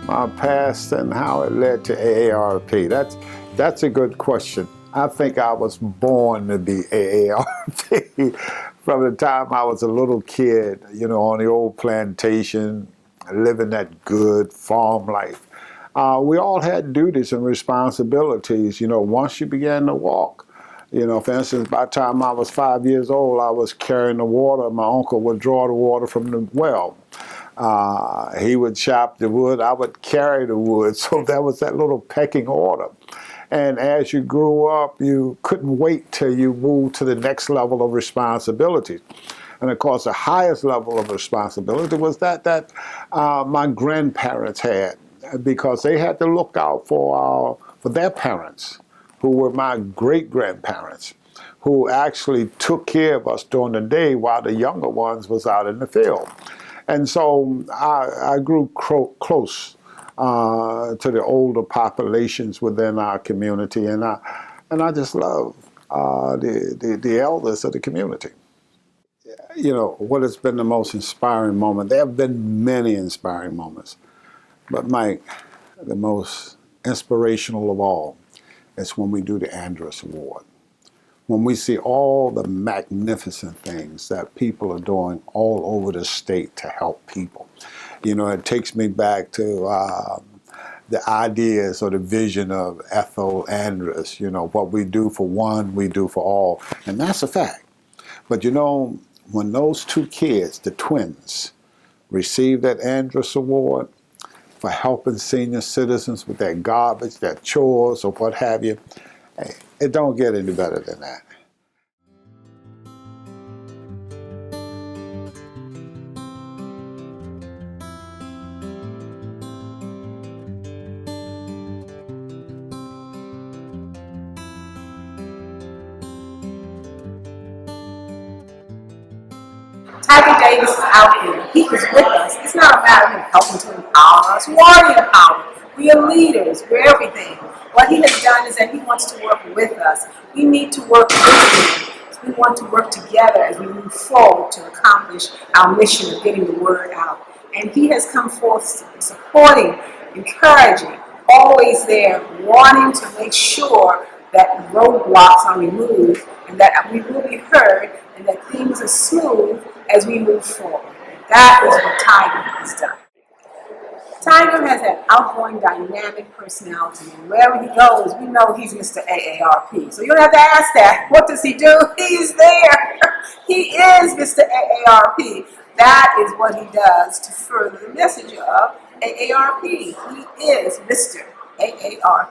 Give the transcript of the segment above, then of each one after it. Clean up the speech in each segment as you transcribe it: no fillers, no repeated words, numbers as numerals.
My past and how it led to AARP. That's a good question. I think I was born to be AARP. From the time I was a little kid, on the old plantation, living that good farm life. We all had duties and responsibilities, once you began to walk. For instance, by the time I was 5 years old, I was carrying the water. My uncle would draw the water from the well. He would chop the wood, I would carry the wood. So that was that little pecking order. And as you grew up, you couldn't wait till you moved to the next level of responsibility. And of course, the highest level of responsibility was that my grandparents had, because they had to look out for their parents, who were my great-grandparents, who actually took care of us during the day while the younger ones was out in the field. And so I grew close to the older populations within our community, and I just love the elders of the community. What has been the most inspiring moment? There have been many inspiring moments, but Mike, the most inspirational of all is when we do the Andrus Award. When we see all the magnificent things that people are doing all over the state to help people. It takes me back to the ideas or the vision of Ethel Andrus, what we do for one, we do for all. And that's a fact. But when those two kids, the twins, received that Andrus Award for helping senior citizens with their garbage, their chores, or what have you, it don't get any better than that. Tiger Davis is out here. He is with us. It's not a matter of him helping to empower us. We already empowered. We are leaders. We're everything. What he has done is that he wants to work with us. We need to work with him. We want to work together as we move forward to accomplish our mission of getting the word out. And he has come forth supporting, encouraging, always there, wanting to make sure that roadblocks are removed and that we will be heard and that things are smooth as we move forward. That is what Tiger has done. Tiger has an outgoing, dynamic personality, and wherever he goes, we know he's Mr. AARP. So you don't have to ask that. What does he do? He's there. He is Mr. AARP. That is what he does to further the message of AARP. He is Mr. AARP.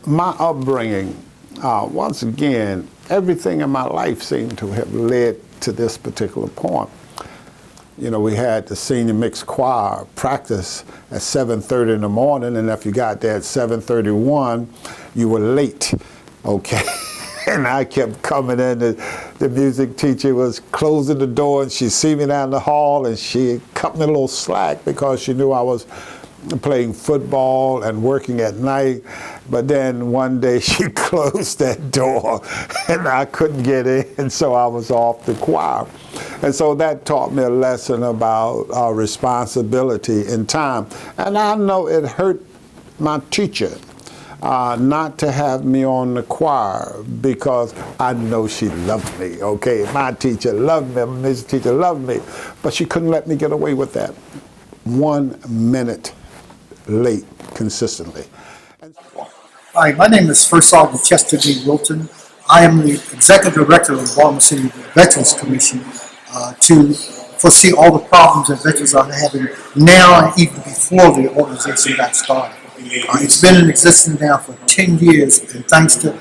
My upbringing, once again, everything in my life seemed to have led to this particular point. We had the senior mixed choir practice at 7:30 in the morning, and if you got there at 7:31, you were late, okay? And I kept coming in. The music teacher was closing the door, and she see me down the hall, and she cut me a little slack because she knew I was playing football and working at night. But then one day she closed that door and I couldn't get in, so I was off the choir. And so that taught me a lesson about responsibility in time. And I know it hurt my teacher not to have me on the choir, because I know she loved me, okay? My teacher loved me, Mrs. Teacher loved me, but she couldn't let me get away with that. 1 minute late consistently. Hi, my name is First Sergeant Chester D. Wilton. I am the Executive Director of the Baltimore City Veterans Commission to foresee all the problems that veterans are having now and even before the organization got started. It's been in existence now for 10 years, and thanks to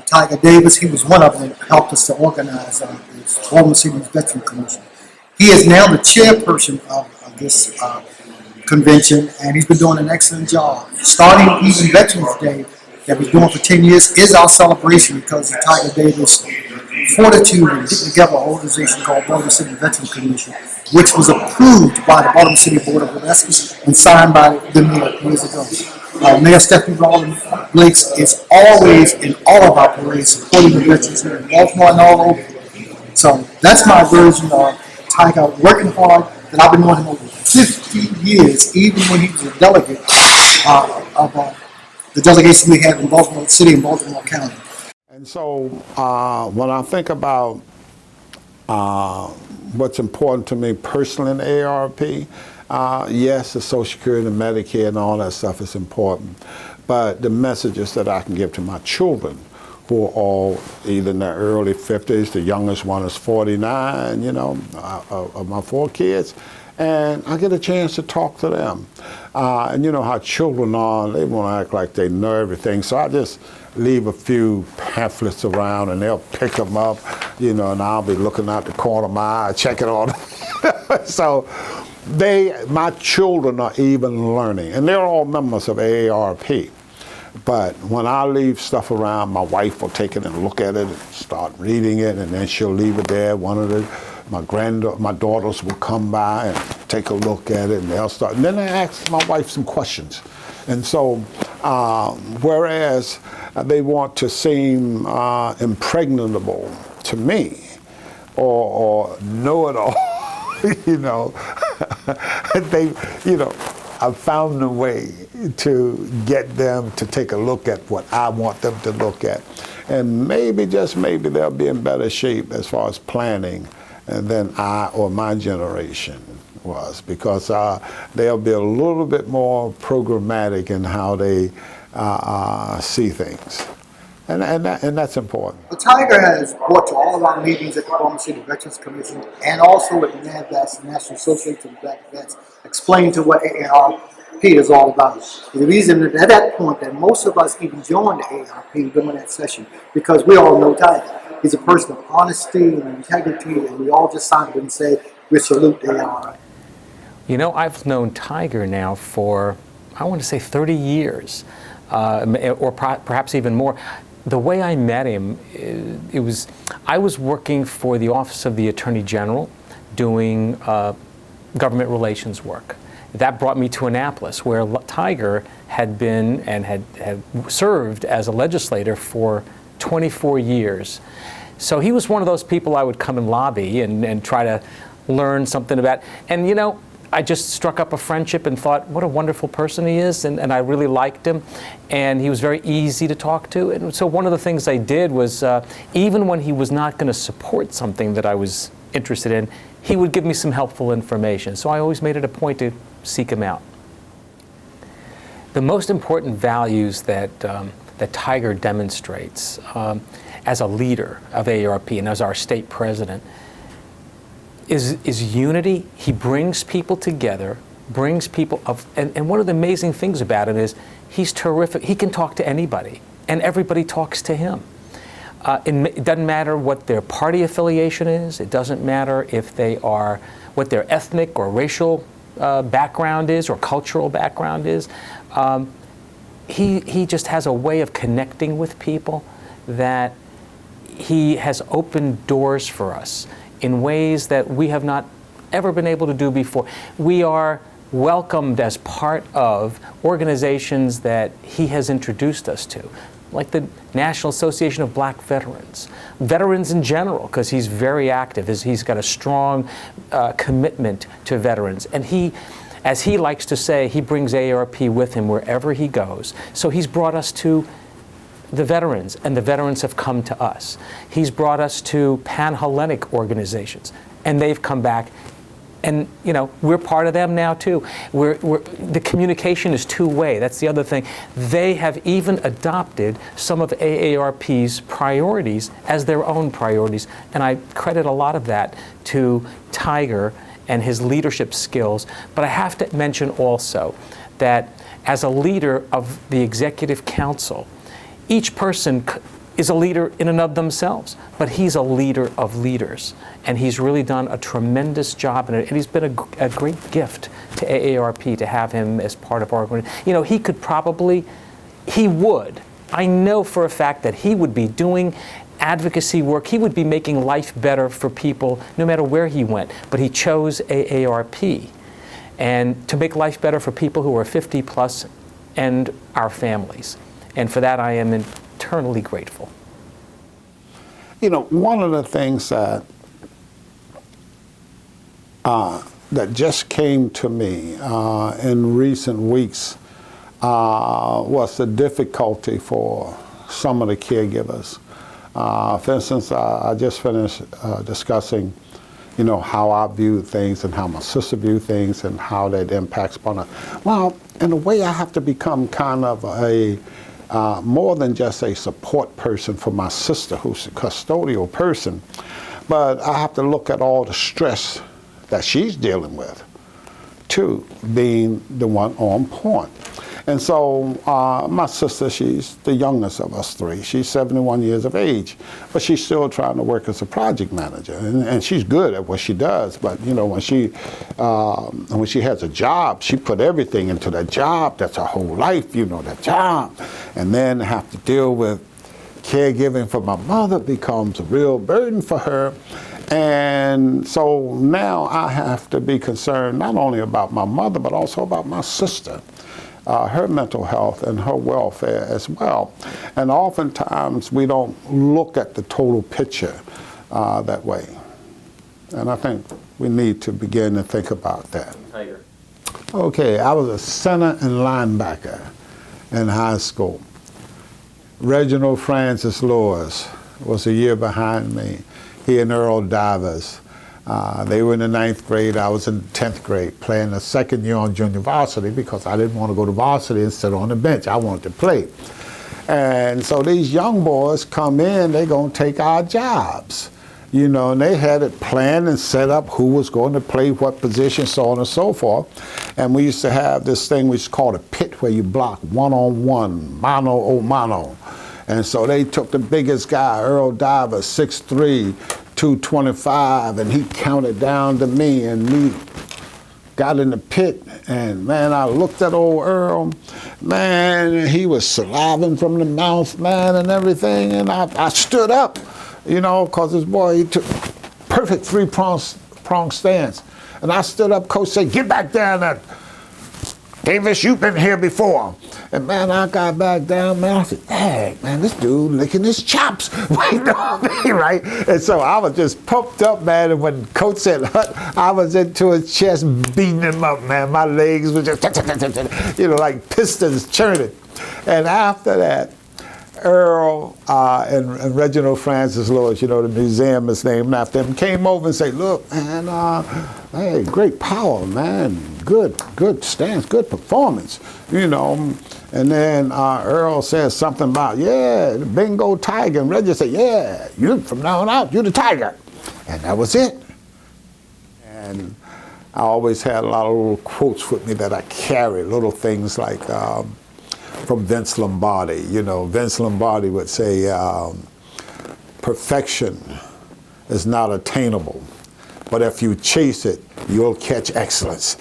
Tiger Davis, he was one of them that helped us to organize the Baltimore City Veterans Commission. He is now the chairperson of this convention, and he's been doing an excellent job. Starting even Veterans Day that we're doing for 10 years is our celebration because of Tiger Davis' fortitude in getting together an organization called Baltimore City Veterans Commission, which was approved by the Baltimore City Board of Elections and signed by the mayor years ago. Mayor Stephanie Rawlins Blakes is always in all of our parades supporting the veterans here in Baltimore and all over. So that's my version of Tiger working hard that I've been wanting over. 50 years, even when he was a delegate of the delegation we have in Baltimore City and Baltimore County. And so when I think about what's important to me personally in AARP, yes, the Social Security and Medicare and all that stuff is important, but the messages that I can give to my children, who are all either in their early 50s, the youngest one is 49, you know, of my 4 kids, and I get a chance to talk to them. And you know how children are, they want to act like they know everything, so I just leave a few pamphlets around and they'll pick them up, you know, and I'll be looking out the corner of my eye, checking on them. So my children are even learning, and they're all members of AARP. But when I leave stuff around, my wife will take it and look at it and start reading it, and then she'll leave it there. My daughters will come by and take a look at it, and they'll start. And then I ask my wife some questions. And so, whereas they want to seem impregnable to me, or know-it-all, you know, I've found a way to get them to take a look at what I want them to look at. And maybe, just maybe, they'll be in better shape as far as planning than I or my generation was, because they'll be a little bit more programmatic in how they see things. And that's important. The Tiger has brought to all of our meetings at the Baltimore City Veterans Commission and also at NAVVETS, National Association of Black Vets, explain to what AARP is all about. The reason that at that point that most of us even joined the AARP during that session, because we all know Tiger. He's a person of honesty and integrity, and we all just signed and said, we salute the AARP. You know, I've known Tiger now for, I want to say 30 years, or perhaps even more. The way I met him, I was working for the Office of the Attorney General doing government relations work. That brought me to Annapolis, where Tiger had been and had served as a legislator for 24 years. So he was one of those people I would come and lobby and try to learn something about. And you know, I just struck up a friendship and thought, what a wonderful person he is, and I really liked him, and he was very easy to talk to. And so one of the things I did was, even when he was not going to support something that I was interested in, he would give me some helpful information. So I always made it a point to seek him out. The most important values that Tiger demonstrates as a leader of AARP and as our state president is unity. He brings people together, and one of the amazing things about him is he's terrific. He can talk to anybody, and everybody talks to him. It doesn't matter what their party affiliation is. It doesn't matter if they are, what their ethnic or racial background is or cultural background is. He just has a way of connecting with people that he has opened doors for us in ways that we have not ever been able to do before. We are welcomed as part of organizations that he has introduced us to, like the National Association of Black Veterans, veterans in general, because he's very active. He's got a strong commitment to veterans. And he, as he likes to say, he brings AARP with him wherever he goes. So he's brought us to the veterans, and the veterans have come to us. He's brought us to Pan-Hellenic organizations, and they've come back. And you know, we're part of them now too. The communication is two-way. That's the other thing. They have even adopted some of AARP's priorities as their own priorities, and I credit a lot of that to Tiger and his leadership skills. But I have to mention also that as a leader of the Executive Council, each person is a leader in and of themselves, but he's a leader of leaders. And he's really done a tremendous job in it. And he's been a great gift to AARP to have him as part of our organization. You know, he would. I know for a fact that he would be doing advocacy work. He would be making life better for people no matter where he went. But he chose AARP and to make life better for people who are 50 plus and our families. And for that, I am eternally grateful. You know, one of the things that that just came to me in recent weeks was the difficulty for some of the caregivers. For instance, I just finished discussing, you know, how I view things and how my sister view things and how that impacts upon us. Well, in a way, I have to become kind of a more than just a support person for my sister, who's a custodial person, but I have to look at all the stress that she's dealing with, too, being the one on point. And so my sister, she's the youngest of us three. She's 71 years of age, but she's still trying to work as a project manager. And she's good at what she does, but you know, when she has a job, she put everything into that job. That's her whole life, you know, that job. And then have to deal with caregiving for my mother becomes a real burden for her. And so now I have to be concerned not only about my mother, but also about my sister. Her mental health and her welfare as well. And oftentimes we don't look at the total picture that way. And I think we need to begin to think about that. Tiger. Okay, I was a center and linebacker in high school. Reginald Francis Lewis was a year behind me. He and Earl Divers. They were in the 9th grade, I was in the 10th grade, playing the second year on junior varsity because I didn't want to go to varsity and sit on the bench. I wanted to play. And so these young boys come in, they're going to take our jobs. You know, and they had it planned and set up who was going to play what position, so on and so forth. And we used to have this thing we used to call a pit where you block one-on-one, mano-o-mano. And so they took the biggest guy, Earl Diver, 6'3", 225, and he counted down to me, and me got in the pit, and man, I looked at old Earl, man, he was saliving from the mouth, man, and everything, and I stood up, you know, because this boy, he took perfect three-prong stance, and I stood up, coach said, get back down there. Davis, you've been here before. And man, I got back down, man, I said, dang, man, this dude licking his chops waiting on me, right? And so I was just pumped up, man, and when coach said hut, I was into his chest beating him up, man. My legs were just, you know, like pistons churning. And after that, Earl and Reginald Francis Lewis, you know, the museum is named after him, came over and said, look, man, hey, great power, man, good stance, good performance, you know. And then Earl says something about, yeah, the bingo tiger, and Reggie said, yeah, you from now on out, you're the tiger. And that was it. And I always had a lot of little quotes with me that I carry, little things like, from Vince Lombardi. You know, Vince Lombardi would say, perfection is not attainable, but if you chase it, you'll catch excellence.